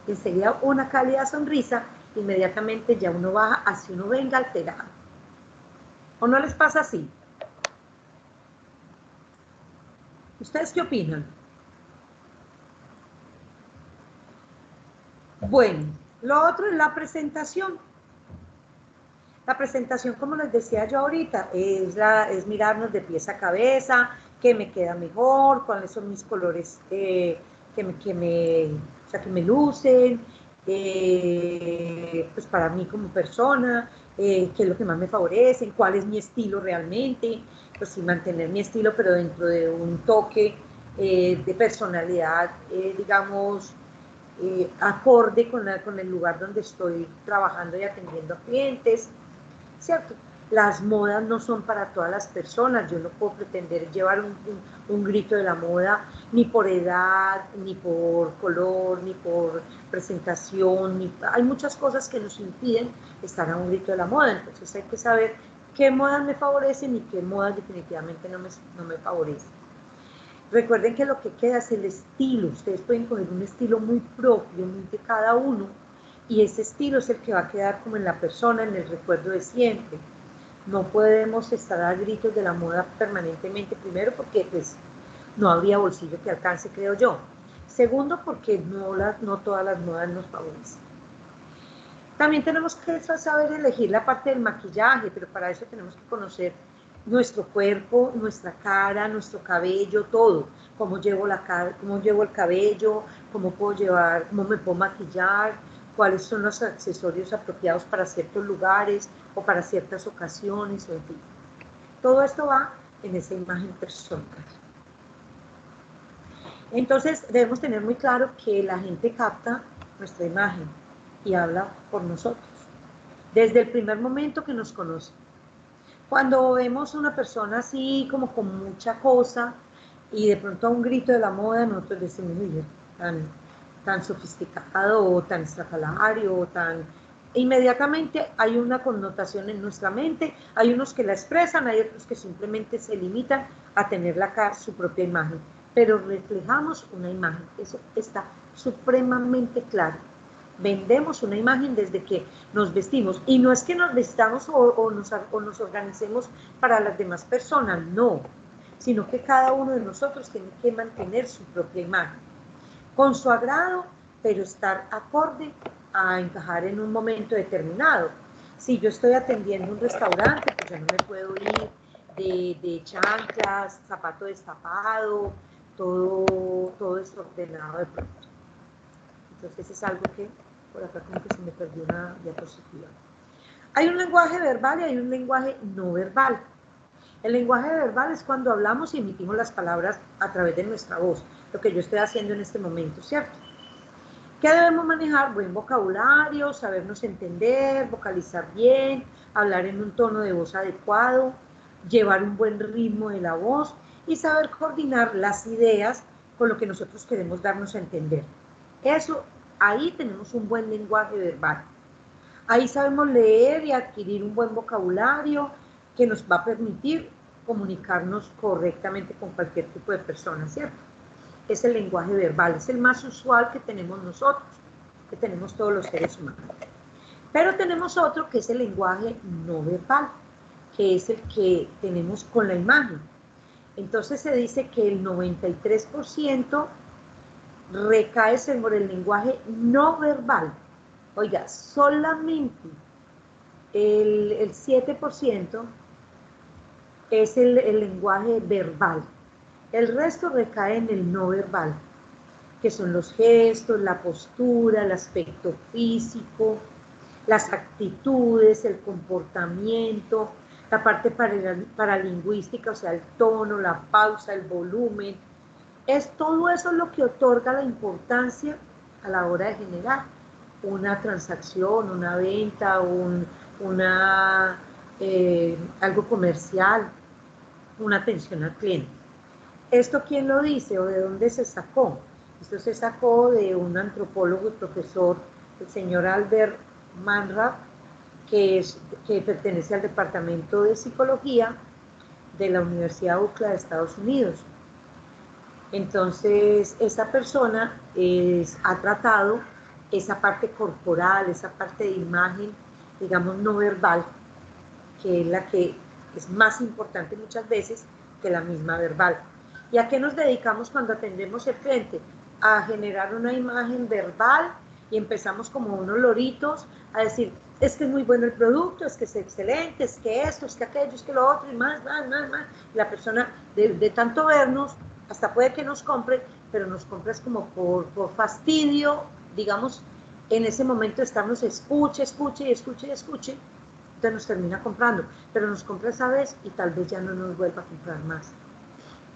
Y enseguida una cálida sonrisa, inmediatamente ya uno baja, así uno venga alterado. ¿O no les pasa así? ¿Ustedes qué opinan? Bueno, lo otro es la presentación. La presentación, como les decía yo ahorita, es mirarnos de pies a cabeza, qué me queda mejor, cuáles son mis colores que me lucen, pues para mí como persona, qué es lo que más me favorece, cuál es mi estilo realmente, pues sí, mantener mi estilo, pero dentro de un toque de personalidad, digamos, acorde con el lugar donde estoy trabajando y atendiendo a clientes, ¿cierto? Las modas no son para todas las personas. Yo no puedo pretender llevar un grito de la moda ni por edad, ni por color, ni por presentación. Hay muchas cosas que nos impiden estar a un grito de la moda. Entonces hay que saber qué modas me favorecen y qué modas definitivamente no me favorecen. Recuerden que lo que queda es el estilo. Ustedes pueden coger un estilo muy propio, muy de cada uno, y ese estilo es el que va a quedar como en la persona, en el recuerdo de siempre. No podemos estar a gritos de la moda permanentemente, primero porque pues no habría bolsillo que alcance, creo yo. Segundo, porque no todas las modas nos favorecen. También tenemos que saber elegir la parte del maquillaje, pero para eso tenemos que conocer nuestro cuerpo, nuestra cara, nuestro cabello, todo. Cómo llevo la cara, cómo llevo el cabello, cómo me puedo maquillar, cuáles son los accesorios apropiados para ciertos lugares o para ciertas ocasiones, o en fin. Todo esto va en esa imagen personal. Entonces debemos tener muy claro que la gente capta nuestra imagen y habla por nosotros, desde el primer momento que nos conoce. Cuando vemos a una persona así como con mucha cosa y de pronto a un grito de la moda, nosotros decimos, uy, tan sofisticado o tan estrafalario o tan... Inmediatamente hay una connotación en nuestra mente, hay unos que la expresan, hay otros que simplemente se limitan a tener su propia imagen, pero reflejamos una imagen, eso está supremamente claro. Vendemos una imagen desde que nos vestimos, y no es que nos vestamos o nos organicemos para las demás personas, no, sino que cada uno de nosotros tiene que mantener su propia imagen, con su agrado, pero estar acorde a encajar en un momento determinado. Si yo estoy atendiendo un restaurante, pues yo no me puedo ir de chanclas, zapato destapado, todo desordenado de pronto. Entonces es algo que por acá como que se me perdió una diapositiva. Hay un lenguaje verbal y hay un lenguaje no verbal. El lenguaje verbal es cuando hablamos y emitimos las palabras a través de nuestra voz, lo que yo estoy haciendo en este momento, ¿cierto? ¿Qué debemos manejar? Buen vocabulario, sabernos entender, vocalizar bien, hablar en un tono de voz adecuado, llevar un buen ritmo de la voz y saber coordinar las ideas con lo que nosotros queremos darnos a entender. Eso, ahí tenemos un buen lenguaje verbal. Ahí sabemos leer y adquirir un buen vocabulario que nos va a permitir comunicarnos correctamente con cualquier tipo de persona, ¿cierto? Es el lenguaje verbal, es el más usual que tenemos nosotros, que tenemos todos los seres humanos. Pero tenemos otro que es el lenguaje no verbal, que es el que tenemos con la imagen. Entonces se dice que el 93% recae sobre el lenguaje no verbal. Oiga, solamente el 7% es el lenguaje verbal. El resto recae en el no verbal, que son los gestos, la postura, el aspecto físico, las actitudes, el comportamiento, la parte paralingüística, o sea, el tono, la pausa, el volumen. Todo eso lo que otorga la importancia a la hora de generar una transacción, una venta, algo comercial, una atención al cliente. ¿Esto quién lo dice o de dónde se sacó? Esto se sacó de un antropólogo y profesor, el señor Albert Manrap, que pertenece al Departamento de Psicología de la Universidad UCLA de Estados Unidos. Entonces, esa persona ha tratado esa parte corporal, esa parte de imagen, digamos, no verbal, que es la que es más importante muchas veces que la misma verbal. ¿Y a qué nos dedicamos cuando atendemos el cliente? A generar una imagen verbal y empezamos como unos loritos a decir, es que es muy bueno el producto, es que es excelente, es que esto, es que aquello, es que lo otro, y más. Y la persona, de tanto vernos, hasta puede que nos compre, pero nos compras como por fastidio, digamos, en ese momento estamos escuche, entonces nos termina comprando, pero nos compra esa vez y tal vez ya no nos vuelva a comprar más.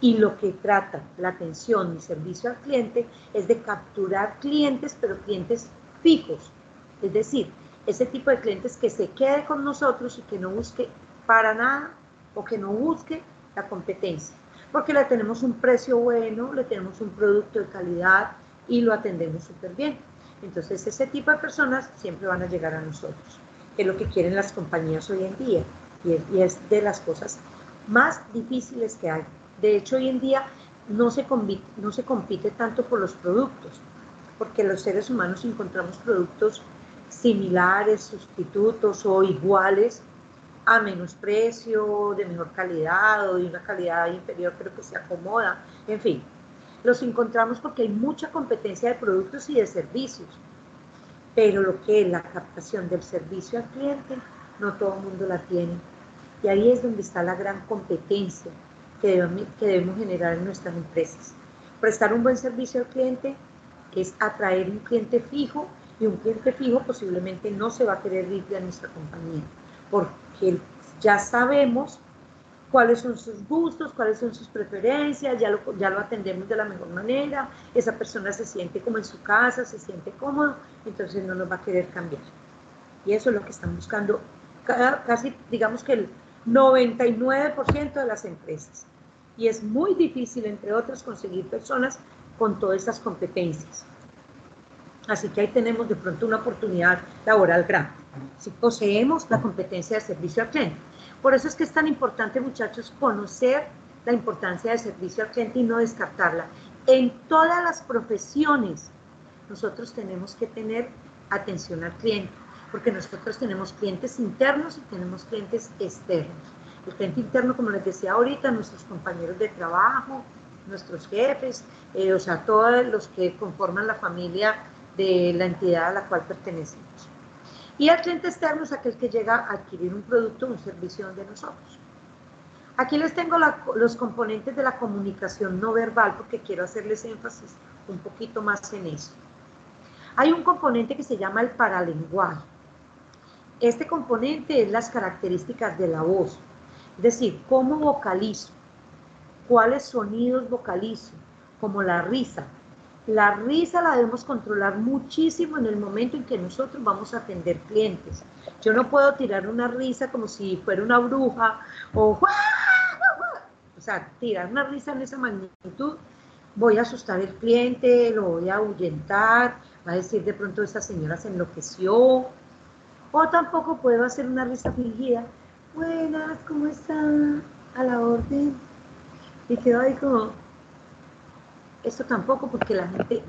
Y lo que trata la atención y servicio al cliente es de capturar clientes, pero clientes fijos, es decir, ese tipo de clientes que se quede con nosotros y que no busque para nada o que no busque la competencia, porque le tenemos un precio bueno, le tenemos un producto de calidad y lo atendemos súper bien. Entonces ese tipo de personas siempre van a llegar a nosotros, que es lo que quieren las compañías hoy en día, y es de las cosas más difíciles que hay. De hecho, hoy en día no se compite tanto por los productos, porque los seres humanos encontramos productos similares, sustitutos o iguales a menos precio, de mejor calidad o de una calidad inferior, pero que se acomoda. En fin, los encontramos porque hay mucha competencia de productos y de servicios, pero lo que es la captación del servicio al cliente, no todo el mundo la tiene. Y ahí es donde está la gran competencia que debemos generar en nuestras empresas. Prestar un buen servicio al cliente es atraer un cliente fijo, y un cliente fijo posiblemente no se va a querer ir de nuestra compañía, porque ya sabemos cuáles son sus gustos, cuáles son sus preferencias, ya lo atendemos de la mejor manera, esa persona se siente como en su casa, se siente cómodo, entonces no nos va a querer cambiar. Y eso es lo que están buscando casi, digamos que el 99% de las empresas. Y es muy difícil, entre otras, conseguir personas con todas esas competencias. Así que ahí tenemos de pronto una oportunidad laboral grande, si poseemos la competencia de servicio al cliente. Por eso es que es tan importante, muchachos, conocer la importancia del servicio al cliente y no descartarla. En todas las profesiones nosotros tenemos que tener atención al cliente, porque nosotros tenemos clientes internos y tenemos clientes externos. El cliente interno, como les decía ahorita, nuestros compañeros de trabajo, nuestros jefes, o sea, todos los que conforman la familia de la entidad a la cual pertenecemos. Y el cliente externo es aquel que llega a adquirir un producto o un servicio de nosotros. Aquí les tengo los componentes de la comunicación no verbal, porque quiero hacerles énfasis un poquito más en eso. Hay un componente que se llama el paralenguaje. Este componente es las características de la voz, es decir, cómo vocalizo, cuáles sonidos vocalizo, como la risa. La risa la debemos controlar muchísimo en el momento en que nosotros vamos a atender clientes. Yo no puedo tirar una risa como si fuera una bruja o sea, tirar una risa en esa magnitud, voy a asustar al cliente, lo voy a ahuyentar, va a decir de pronto esta señora se enloqueció. O tampoco puedo hacer una risa fingida. Buenas, ¿cómo están? A la orden. Y quedo ahí como... Esto tampoco, porque la gente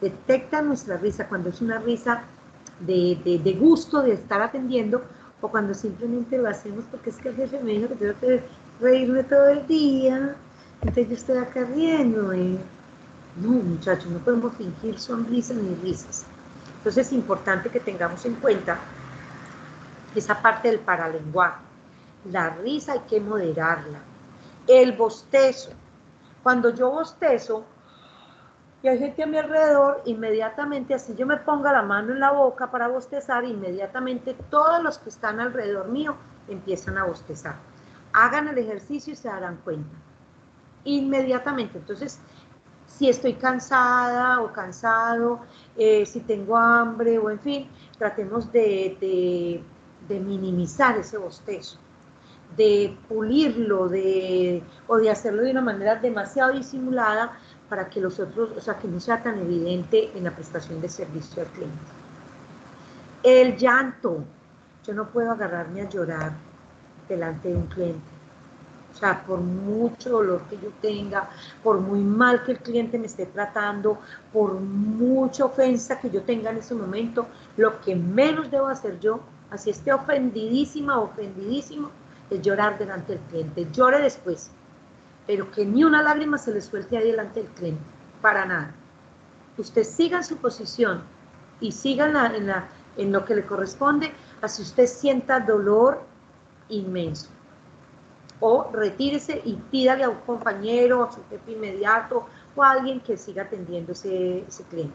detecta nuestra risa cuando es una risa de gusto de estar atendiendo, o cuando simplemente lo hacemos porque es que el jefe me dijo que tengo que reírme todo el día, entonces yo estoy acá riendo. No, muchachos, no podemos fingir sonrisas ni risas. Entonces es importante que tengamos en cuenta esa parte del paralenguaje. La risa hay que moderarla. El bostezo. Cuando yo bostezo y hay gente a mi alrededor, inmediatamente, así yo me ponga la mano en la boca para bostezar, inmediatamente todos los que están alrededor mío empiezan a bostezar. Hagan el ejercicio y se darán cuenta. Inmediatamente. Entonces, si estoy cansada o cansado, si tengo hambre o en fin, tratemos de minimizar ese bostezo, de pulirlo, o de hacerlo de una manera demasiado disimulada para que los otros, o sea, que no sea tan evidente en la prestación de servicio al cliente. El llanto. Yo no puedo agarrarme a llorar delante de un cliente. O sea, por mucho dolor que yo tenga, por muy mal que el cliente me esté tratando, por mucha ofensa que yo tenga en ese momento, lo que menos debo hacer yo, así esté ofendidísima o ofendidísimo, es llorar delante del cliente. Llore después, pero que ni una lágrima se le suelte ahí delante del cliente, para nada. Usted siga en su posición y siga en lo que le corresponde, así usted sienta dolor inmenso. O retírese y pídale a un compañero, a su jefe inmediato o a alguien que siga atendiendo ese cliente.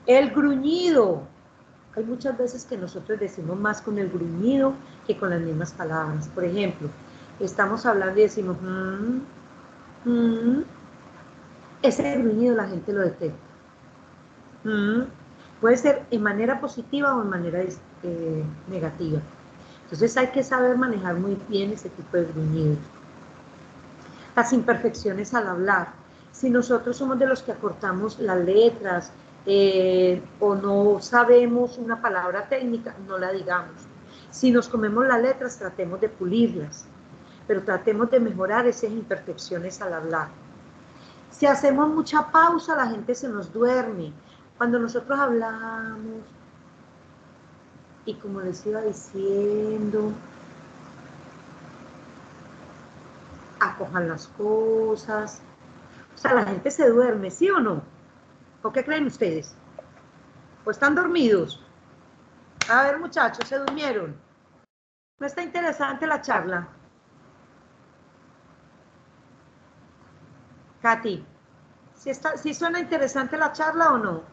El gruñido. Hay muchas veces que nosotros decimos más con el gruñido que con las mismas palabras. Por ejemplo, estamos hablando y decimos, ese gruñido la gente lo detecta. Puede ser en manera positiva o en manera negativa. Entonces hay que saber manejar muy bien ese tipo de gruñidos. Las imperfecciones al hablar. Si nosotros somos de los que acortamos las letras o no sabemos una palabra técnica, no la digamos. Si nos comemos las letras, tratemos de pulirlas, pero tratemos de mejorar esas imperfecciones al hablar. Si hacemos mucha pausa, la gente se nos duerme. Cuando nosotros hablamos, y como les iba diciendo, acojan las cosas. O sea, la gente se duerme, ¿sí o no? ¿O qué creen ustedes? ¿O están dormidos? A ver, muchachos, ¿se durmieron? ¿No está interesante la charla? Katy, ¿sí suena interesante la charla o no?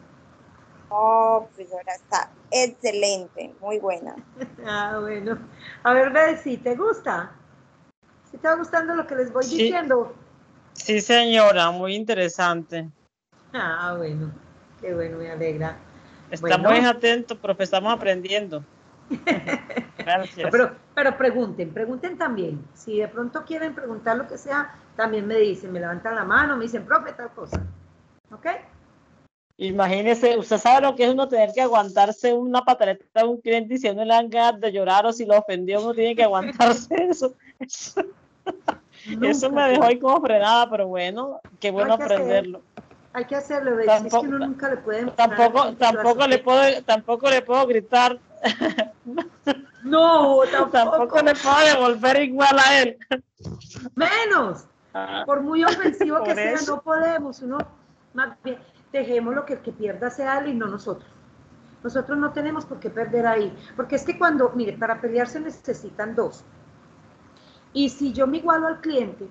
Oh, profesora, está excelente, muy buena. Ah, bueno. A ver, ve si te gusta. ¿Sí te va gustando lo que les voy diciendo? Sí, señora, muy interesante. Ah, bueno. Qué bueno, me alegra. Estamos bueno. atentos, profe, estamos aprendiendo. Gracias. Pero pregunten también. Si de pronto quieren preguntar lo que sea, también me dicen, me levantan la mano, me dicen, profe, tal cosa. ¿Ok? Imagínese, usted sabe lo que es uno tener que aguantarse una pataleta de un cliente y si no le dan ganas de llorar o si lo ofendió, uno tiene que aguantarse eso. Eso me dejó ahí como frenada, pero bueno, qué bueno aprenderlo. Hay que hacerlo, tampoco, es que uno nunca le puede tampoco le puedo gritar. No, tampoco le puedo devolver igual a él. Menos. Por muy ofensivo que sea, eso. no podemos. Uno, más bien, dejemos lo que el que pierda sea él y no nosotros. Nosotros no tenemos por qué perder ahí. Porque es que cuando, mire, para pelear se necesitan dos. Y si yo me igualo al cliente,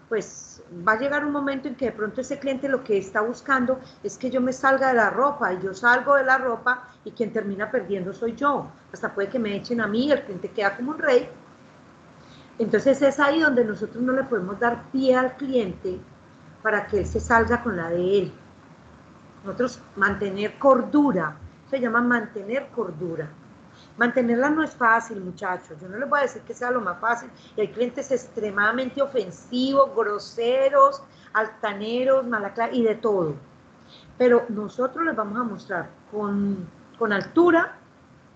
pues va a llegar un momento en que de pronto ese cliente lo que está buscando es que yo me salga de la ropa, y yo salgo de la ropa y quien termina perdiendo soy yo. Hasta puede que me echen a mí, el cliente queda como un rey. Entonces es ahí donde nosotros no le podemos dar pie al cliente para que él se salga con la de él. Nosotros mantener cordura, se llama mantener cordura. Mantenerla no es fácil, muchachos. Yo no les voy a decir que sea lo más fácil. Y hay clientes extremadamente ofensivos, groseros, altaneros, malaclares y de todo. Pero nosotros les vamos a mostrar con altura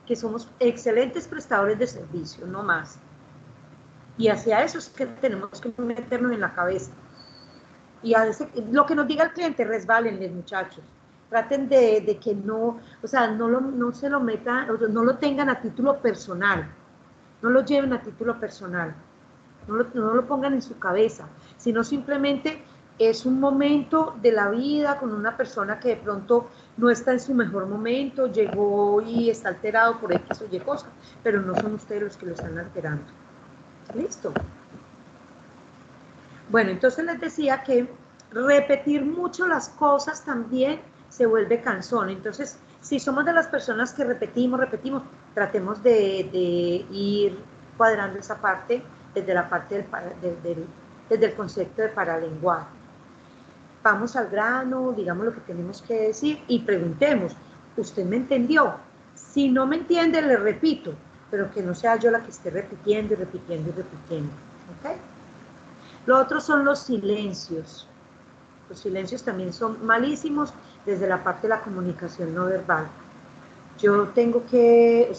que somos excelentes prestadores de servicio, no más. Y hacia eso es que tenemos que meternos en la cabeza. Y a veces, lo que nos diga el cliente, resbálenles, muchachos. Traten de que no, o sea, no se lo metan, no lo tengan a título personal. No lo lleven a título personal. No lo pongan en su cabeza, sino simplemente es un momento de la vida con una persona que de pronto no está en su mejor momento, llegó y está alterado por X o Y cosas, pero no son ustedes los que lo están alterando. ¿Listo? Bueno, entonces les decía que repetir mucho las cosas también se vuelve cansón. Entonces, si somos de las personas que repetimos, tratemos de ir cuadrando esa parte desde la parte desde el concepto de paralenguaje. Vamos al grano, digamos lo que tenemos que decir y preguntemos, ¿usted me entendió? Si no me entiende, le repito, pero que no sea yo la que esté repitiendo y repitiendo y repitiendo. ¿Ok? Lo otro son los silencios. Los silencios también son malísimos desde la parte de la comunicación no verbal. Yo tengo que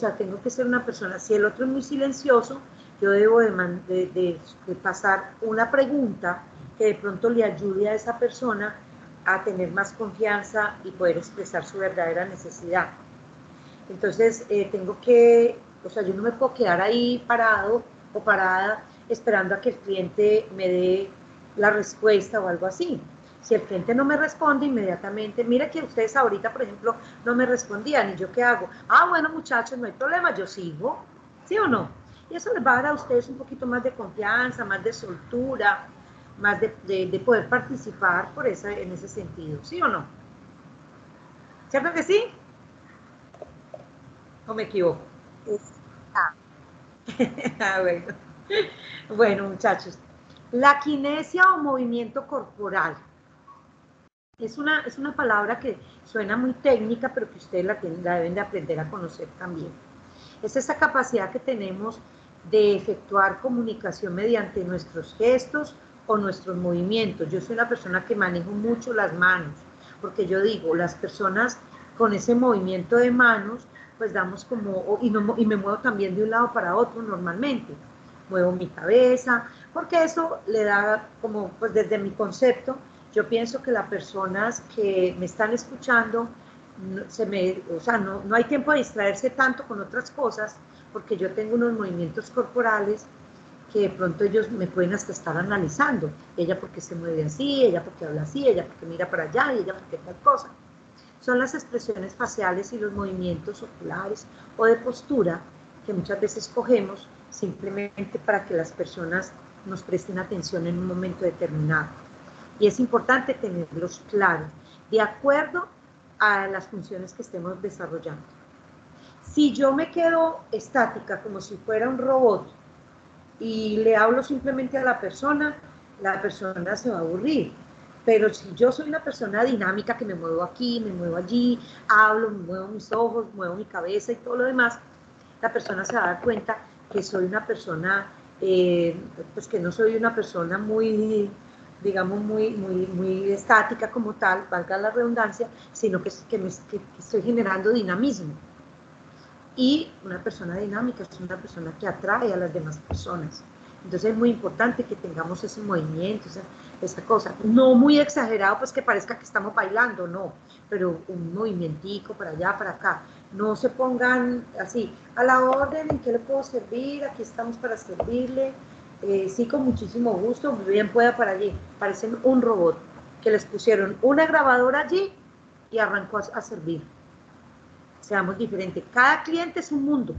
ser una persona, si el otro es muy silencioso, yo debo de pasar una pregunta que de pronto le ayude a esa persona a tener más confianza y poder expresar su verdadera necesidad. Entonces, yo no me puedo quedar ahí parado o parada esperando a que el cliente me dé la respuesta o algo así. Si el cliente no me responde inmediatamente, mira que ustedes ahorita, por ejemplo, no me respondían, ¿y yo qué hago? Ah, bueno, muchachos, no hay problema, yo sigo, ¿sí o no? Y eso les va a dar a ustedes un poquito más de confianza, más de soltura, más de poder participar en ese sentido, ¿sí o no? ¿Cierto que sí? ¿O me equivoco? Ah, bueno. Bueno, muchachos, la kinesia o movimiento corporal es una palabra que suena muy técnica, pero que ustedes la deben de aprender a conocer también. Es esa capacidad que tenemos de efectuar comunicación mediante nuestros gestos o nuestros movimientos. Yo soy una persona que manejo mucho las manos, porque yo digo, las personas con ese movimiento de manos pues damos como, y me muevo también de un lado para otro normalmente. Muevo mi cabeza, porque eso le da como, pues desde mi concepto, yo pienso que las personas que me están escuchando, o sea, no hay tiempo de distraerse tanto con otras cosas, porque yo tengo unos movimientos corporales que de pronto ellos me pueden hasta estar analizando. Ella porque se mueve así, ella porque habla así, ella porque mira para allá, y ella porque tal cosa. Son las expresiones faciales y los movimientos oculares o de postura que muchas veces cogemos simplemente para que las personas nos presten atención en un momento determinado. Y es importante tenerlos claros, de acuerdo a las funciones que estemos desarrollando. Si yo me quedo estática como si fuera un robot y le hablo simplemente a la persona se va a aburrir. Pero si yo soy una persona dinámica que me muevo aquí, me muevo allí, hablo, me muevo mis ojos, muevo mi cabeza y todo lo demás, la persona se va a dar cuenta que soy una persona, pues que no soy una persona muy, digamos, muy estática como tal, valga la redundancia, sino que estoy generando dinamismo. Y una persona dinámica es una persona que atrae a las demás personas. Entonces es muy importante que tengamos ese movimiento, esa cosa. No muy exagerado, pues que parezca que estamos bailando, no. Pero un movimentico para allá, para acá. No se pongan así, a la orden, ¿en qué le puedo servir? Aquí estamos para servirle. Sí, con muchísimo gusto, muy bien pueda para allí. Parecen un robot, que les pusieron una grabadora allí y arrancó a servir. Seamos diferentes. Cada cliente es un mundo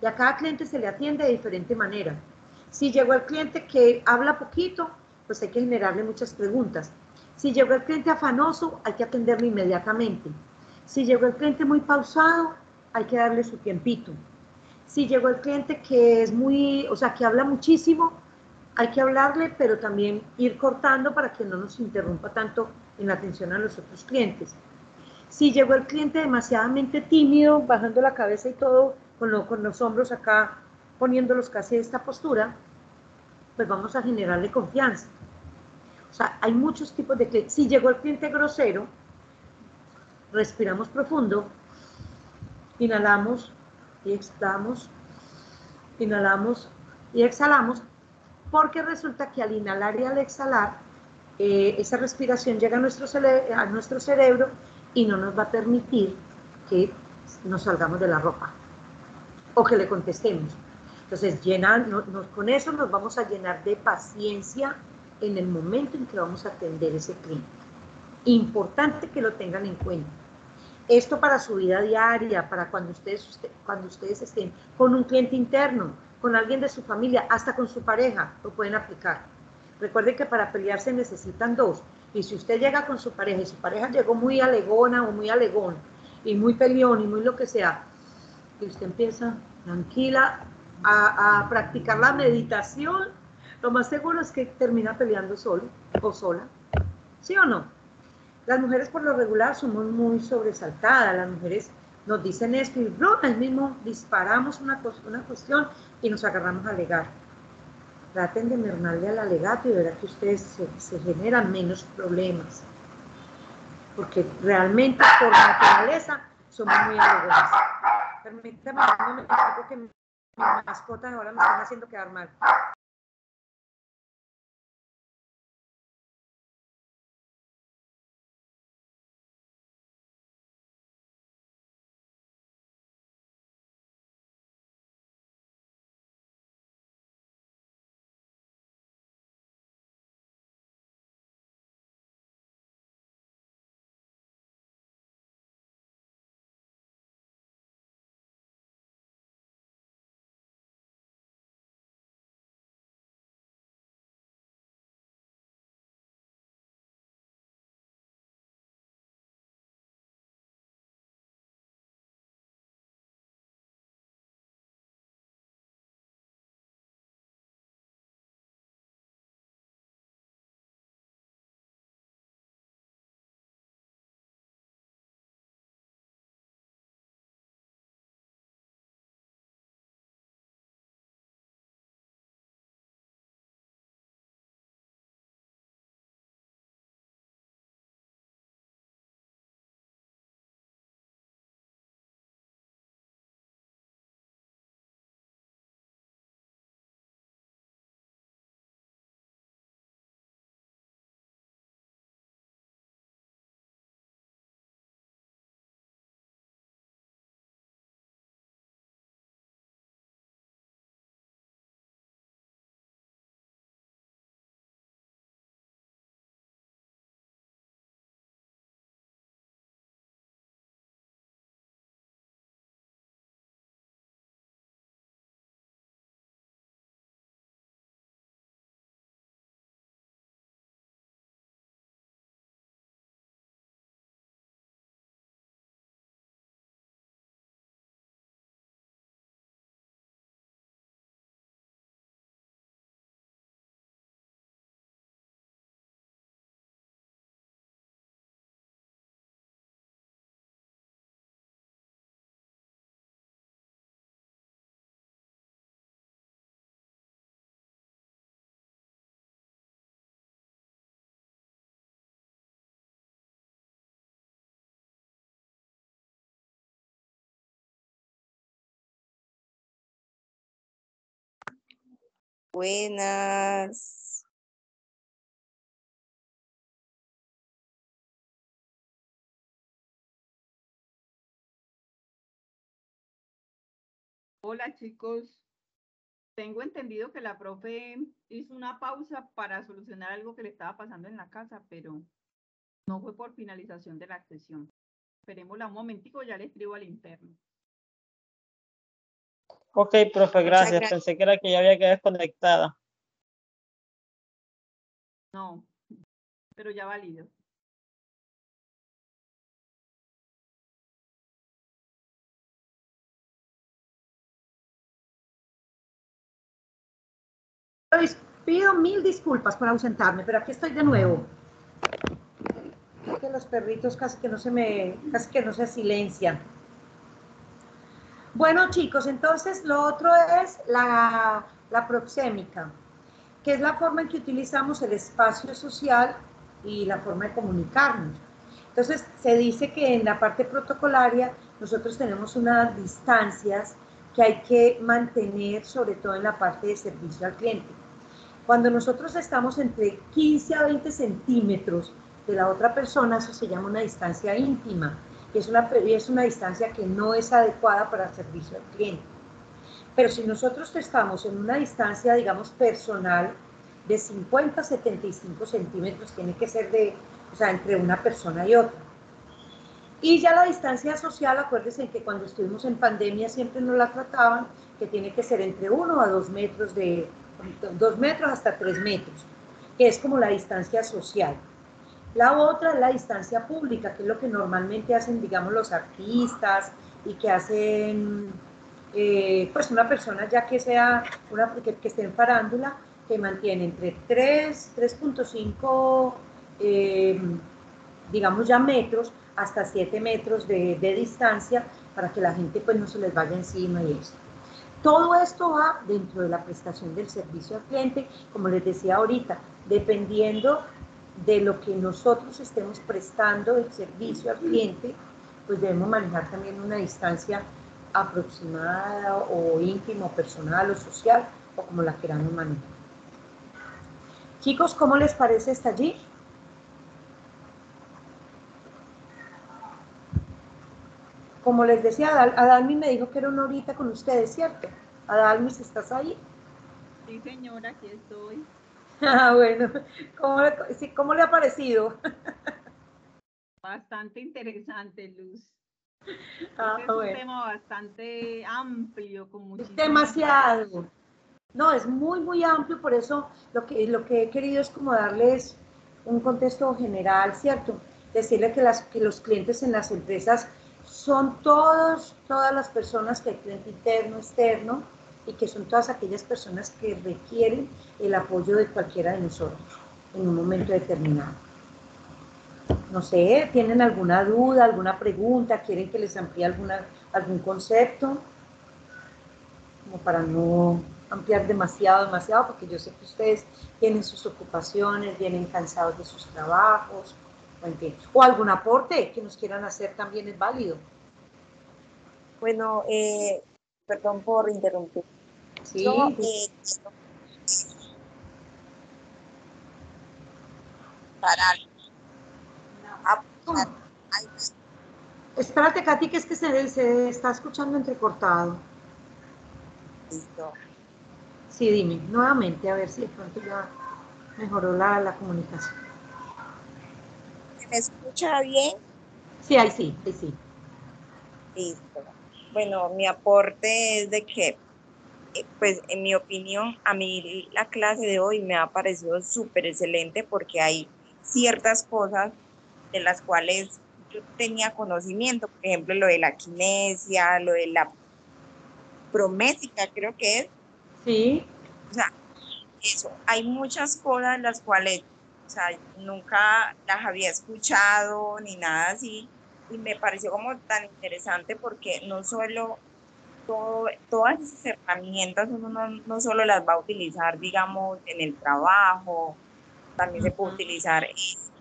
y a cada cliente se le atiende de diferente manera. Si llegó el cliente que habla poquito, pues hay que generarle muchas preguntas. Si llegó el cliente afanoso, hay que atenderlo inmediatamente. Si llegó el cliente muy pausado, hay que darle su tiempito. Si llegó el cliente que es muy, o sea, que habla muchísimo, hay que hablarle, pero también ir cortando para que no nos interrumpa tanto en la atención a los otros clientes. Si llegó el cliente demasiadamente tímido, bajando la cabeza y todo, con los hombros acá, poniéndolos casi de esta postura, pues vamos a generarle confianza. O sea, hay muchos tipos de clientes. Si llegó el cliente grosero, respiramos profundo, inhalamos y exhalamos, inhalamos y exhalamos, porque resulta que al inhalar y al exhalar, esa respiración llega a nuestro cerebro y no nos va a permitir que nos salgamos de la ropa o que le contestemos. Entonces, con eso nos vamos a llenar de paciencia en el momento en que vamos a atender ese cliente. Importante que lo tengan en cuenta. Esto para su vida diaria, para cuando ustedes estén con un cliente interno, con alguien de su familia, hasta con su pareja, lo pueden aplicar. Recuerden que para pelear se necesitan dos. Y si usted llega con su pareja y su pareja llegó muy alegona o muy alegón, y muy peleón y muy lo que sea, y usted empieza tranquila a practicar la meditación, lo más seguro es que termina peleando solo o sola. ¿Sí o no? Las mujeres por lo regular somos muy sobresaltadas, las mujeres nos dicen esto y ahí mismo disparamos una cuestión y nos agarramos a alegar. Traten de mermarle al alegato y verá que ustedes se generan menos problemas, porque realmente por naturaleza somos muy alegones. Permítame un momento que mis mascotas ahora me están haciendo quedar mal. Buenas. Hola chicos, tengo entendido que la profe hizo una pausa para solucionar algo que le estaba pasando en la casa, pero no fue por finalización de la sesión. Esperémosla un momentico, ya le escribo al interno. Ok, profe, gracias. Pensé que era que ya había quedado desconectada. No, pero ya válido. Pido mil disculpas por ausentarme, pero aquí estoy de nuevo. Que los perritos casi que no se silencian. Bueno, chicos, entonces lo otro es la proxémica, que es la forma en que utilizamos el espacio social y la forma de comunicarnos. Entonces, se dice que en la parte protocolaria nosotros tenemos unas distancias que hay que mantener, sobre todo en la parte de servicio al cliente. Cuando nosotros estamos entre 15 a 20 centímetros de la otra persona, eso se llama una distancia íntima, y es una distancia que no es adecuada para el servicio al cliente. Pero si nosotros estamos en una distancia, digamos, personal, de 50 a 75 centímetros, tiene que ser entre una persona y otra. Y ya la distancia social, acuérdense que cuando estuvimos en pandemia siempre nos la trataban, que tiene que ser entre 1 a 2 metros, 2 metros hasta 3 metros, que es como la distancia social. La otra es la distancia pública, que es lo que normalmente hacen, digamos, los artistas y que hacen, pues una persona ya que sea, que esté en farándula, que mantiene entre 3.5, digamos ya metros, hasta 7 metros de distancia, para que la gente pues no se les vaya encima y eso. Todo esto va dentro de la prestación del servicio al cliente, como les decía ahorita, dependiendo de lo que nosotros estemos prestando el servicio al cliente, pues debemos manejar también una distancia aproximada o íntima, o personal o social, o como la queramos manejar. Chicos, ¿cómo les parece hasta allí? Como les decía, Adalmis me dijo que era una horita con ustedes, ¿cierto? Adalmis, ¿estás ahí? Sí, señora, aquí estoy. Ah, bueno, ¿cómo le ha parecido? Bastante interesante, Luz. Ah, Este es un bueno. tema bastante amplio, con muchísimas... Demasiado. No, es muy, muy amplio, por eso lo que he querido es como darles un contexto general, ¿cierto? Decirle que los clientes en las empresas son todas las personas que hay cliente interno, externo, y que son todas aquellas personas que requieren el apoyo de cualquiera de nosotros en un momento determinado. No sé, ¿tienen alguna duda, alguna pregunta? ¿Quieren que les amplíe algún concepto? Como para no ampliar demasiado, porque yo sé que ustedes tienen sus ocupaciones, vienen cansados de sus trabajos, o algún aporte que nos quieran hacer también es válido. Bueno, perdón por interrumpir. Sí. Yo, Espérate, Katy, que es que se está escuchando entrecortado. Listo. Sí, dime, nuevamente, a ver si de pronto ya mejoró la comunicación. ¿Se me escucha bien? Sí, ahí sí, ahí sí. Listo. Bueno, mi aporte es de que, pues, en mi opinión, a mí la clase de hoy me ha parecido súper excelente porque hay ciertas cosas de las cuales yo tenía conocimiento, por ejemplo, lo de la kinesia, lo de la prométrica, creo que es. Sí. O sea, eso, hay muchas cosas las cuales, o sea, nunca las había escuchado ni nada así, y me pareció como tan interesante porque no solo todas esas herramientas uno no solo las va a utilizar, digamos, en el trabajo, también se puede utilizar,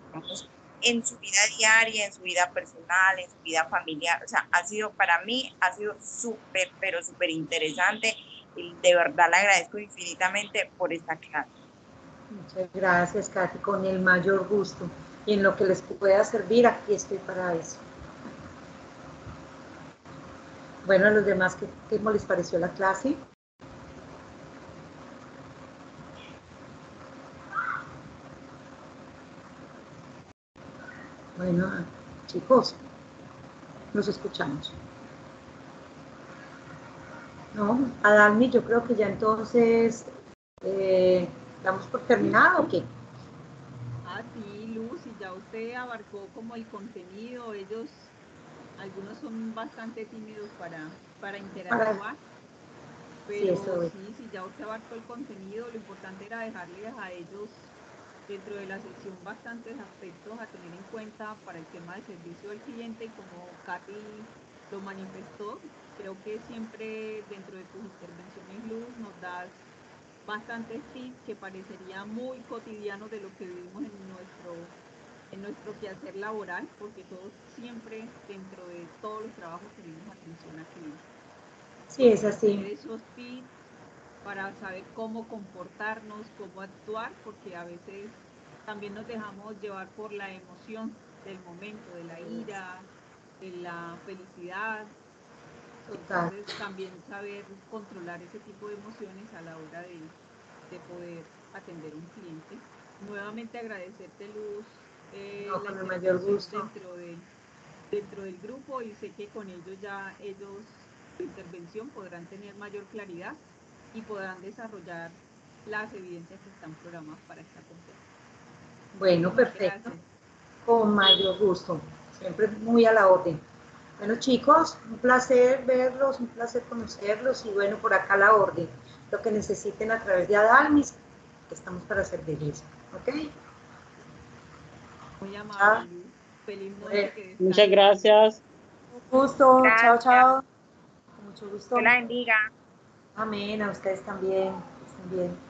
digamos, en su vida diaria, en su vida personal, en su vida familiar. O sea, para mí ha sido súper, pero súper interesante y de verdad le agradezco infinitamente por esta clase. Muchas gracias, Katy, con el mayor gusto. Y en lo que les pueda servir, aquí estoy para eso. Bueno, a los demás, ¿cómo les pareció la clase? Bueno, chicos, nos escuchamos. No, Adalmi, yo creo que ya entonces damos por terminado, ¿o qué? Ah, sí, Luz, y ya usted abarcó como el contenido, algunos son bastante tímidos para interactuar, pero sí, ya usted abarcó el contenido, lo importante era dejarles a ellos dentro de la sección bastantes aspectos a tener en cuenta para el tema del servicio al cliente, y como Katy lo manifestó, creo que siempre dentro de tus intervenciones, Luz, nos das bastantes tips que parecería muy cotidianos de lo que vivimos en nuestro quehacer laboral, porque todos siempre dentro de todos los trabajos tenemos atención al cliente. Sí, es así. Tener esos tips para saber cómo comportarnos, cómo actuar, porque a veces también nos dejamos llevar por la emoción del momento, de la ira, de la felicidad. Total. Entonces también saber controlar ese tipo de emociones a la hora de poder atender a un cliente. Nuevamente agradecerte, Luz, No, la con el mayor intervención gusto. dentro del grupo, y sé que con ellos su intervención podrán tener mayor claridad y podrán desarrollar las evidencias que están programadas para esta conferencia. Bueno, perfecto. Con mayor gusto. Siempre muy a la orden. Bueno, chicos, un placer verlos, un placer conocerlos, y bueno, por acá la orden. Lo que necesiten a través de Adalmis, que estamos para servirles. ¿Ok? Muy amable, Luz. Feliz noche. Bueno, Muchas gracias. Un gusto. Gracias. Chao, chao. Con mucho gusto. Que la bendiga. Amén. A ustedes también. Que estén bien.